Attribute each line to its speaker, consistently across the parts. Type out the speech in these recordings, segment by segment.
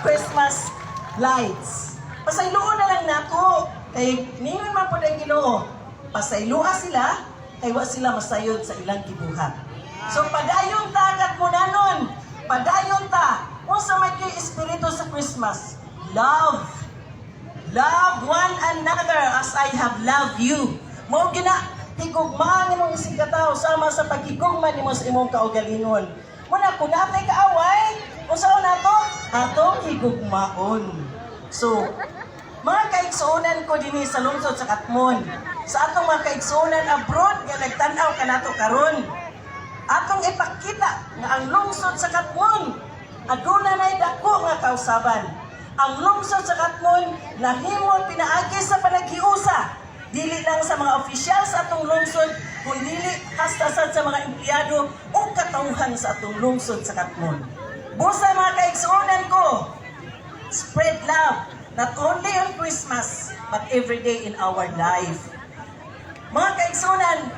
Speaker 1: Christmas lights. Pasayloon na lang nato. Kay ningon man po ang Ginoo. Pasaylua sila, kay wa sila masayod sa ilang gibuhat. So padayon ta kat mo nanon. Padayon ta. Unsa may kay espiritu sa Christmas? Love. Love one another as I have loved you. Mao gina higugma nimong isig katawo sama sa paghigugma nimo sa imong kaugalingon. Muna kung natay kaaway, unsaon nato? Atong higugmaon. So, mga kaigsuonan ko dinhi sa lungsod sa Katmon. Sa atong mga kaigsuonan abroad nga nagtan-aw kanato karon. Atong ipakita nga ang lungsod sa Katmon aduna nay dako nga kausaban. Ang lungsod sa Katmon nahimong pinaagi sa panaghiusa. Dili lang sa mga opisyal sa atong lungsod, kundi hasta sa mga empleyado o katauhan sa atong lungsod sa Katmon. Busa mga kaigsuonan ko, spread love, not only on Christmas, but every day in our life. Mga kaigsuonan,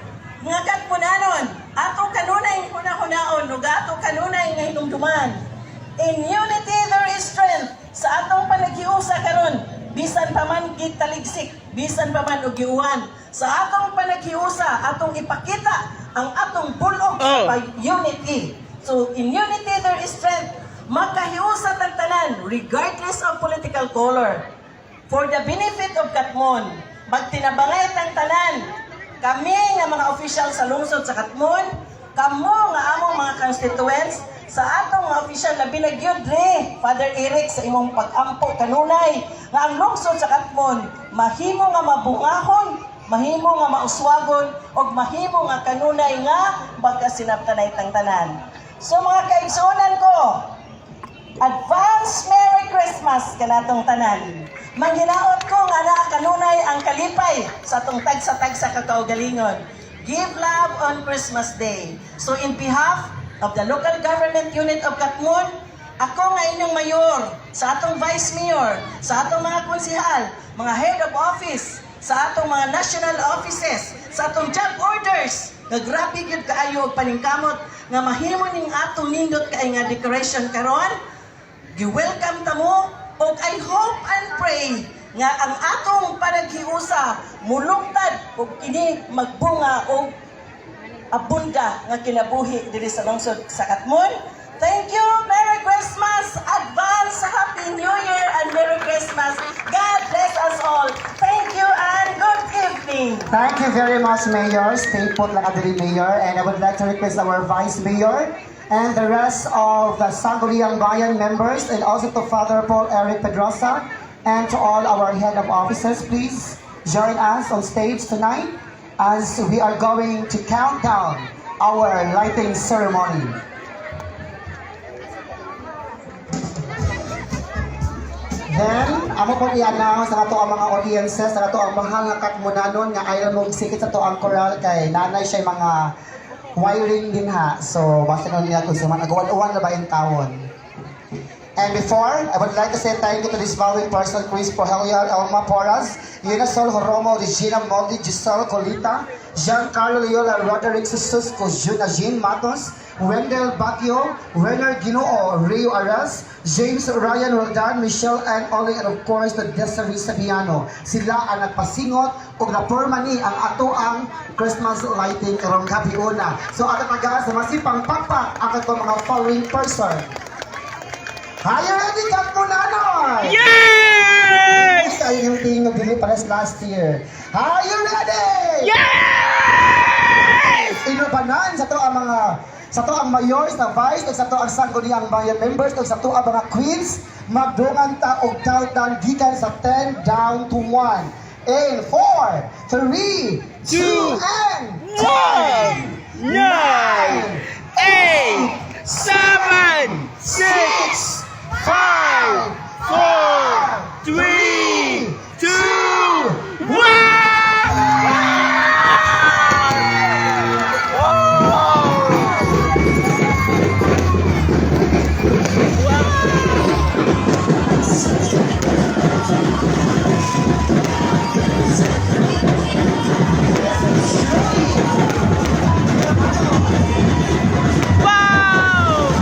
Speaker 1: mga Katmonanon, ato kanunay hunahunaon, ug ato kanunay nga hinumduman. In unity there is strength. Sa atong panaghiusa karon, bisan pa man gitaligsik, bisan pa man og giuwan. Sa atong panaghiusa, atong ipakita ang atong bulog sa unity. So in unity there is strength. Magkahiusa tang tanan regardless of political color. For the benefit of Katmon, magtinabangay tang tanan. Kami nga mga official sa lungsod sa Katmon, kamo nga among mga constituents, sa atong mga opisyal na binagyod re, Father Eric, sa imong pag-ampo kanunay, nga ang lungsod sa Katmon, mahimo nga mabungahon, mahimo nga mauswagon, o mahimo nga kanunay nga pagkasinaptanay tang tanan. So mga kaigsuonan ko, advance Merry Christmas kanatong tanan. Manghinaot ko nga naa kanunay ang kalipay sa atong tagsa-tagsa kakaugalingon. Give love on Christmas Day. So in behalf of the local government unit of Katmon, ako nga inyong mayor, sa atong vice mayor, sa atong mga konsihal, mga head of office, sa atong mga national offices, sa atong job orders, nga grabe gyud kaayo og paningkamot nga mahimo ning atong nindot kay nga decoration karon. Gi-welcome ta mo, og I hope and pray nga ang atong panaghiusa mulungtad og kini magbunga og abunda nga kinabuhi diri sa lungsod sa Katmon. Thank you, Merry Christmas, advance Happy New Year and Merry Christmas. God bless us all. Thank you and good evening.
Speaker 2: Thank you very much, Mayor. Stay put lang adiri, Mayor. And I would like to request our Vice Mayor and the rest of the Sangguniang Bayan members and also to Father Paul Eric Pedrosa and to all our head of offices, please join us on stage tonight as we are going to count down our lighting ceremony. Then, amo po i-announce sa ato ang mga audiences, sa ato ang mahal nga Katmonanon nga ayaw mong sikit sa to ang choral kay nanay siya mga wiring din ha. So, basta nun niya kung saan nagawan-uwan na ba yung taon. And before, I would like to say thank you to this following person, Chris Prohelia, Elma Porras, Yenasol Horomo, Regina Moldi, Giselle Colita, Giancarlo Loyola, Roderick Susco, Juna Jean Matos, Wendell Baguio, Renner Ginoo, Rio Aras, James Ryan Roldan, Michelle and Oling, and of course, the Desiree Sabiano. Sila ang nagpasingot o naporma ni ang ato ang Christmas lighting karong gabi una. So, ato tagaan sa masipang pakpak ang ato mga following person. Are you ready, Katmonanon?
Speaker 3: Yes!
Speaker 2: Ayun yung tingin na bili pares last year. Are you ready?
Speaker 3: Yes!
Speaker 2: Inubanan sa to ang mga sa to ang mayors na vice ug sa to ang Sangguniang Bayan members ug sa to ang mga queens magdungan ta og countdown gikan sa 10 down to 1. In 4, 3, 2, and
Speaker 3: 1, 9, 8, 7, 6, 5, 4, 3, 2, 1! Wow!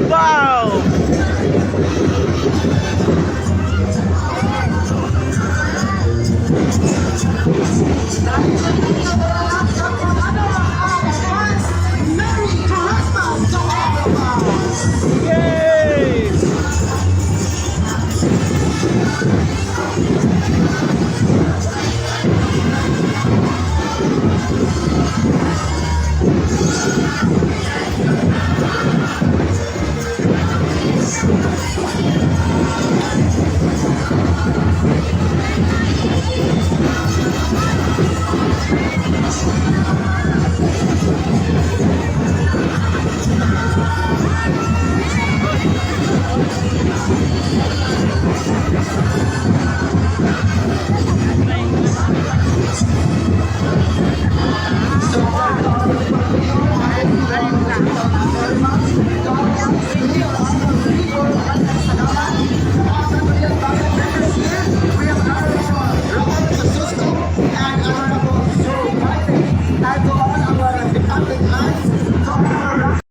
Speaker 3: Wow! Yay!
Speaker 2: So,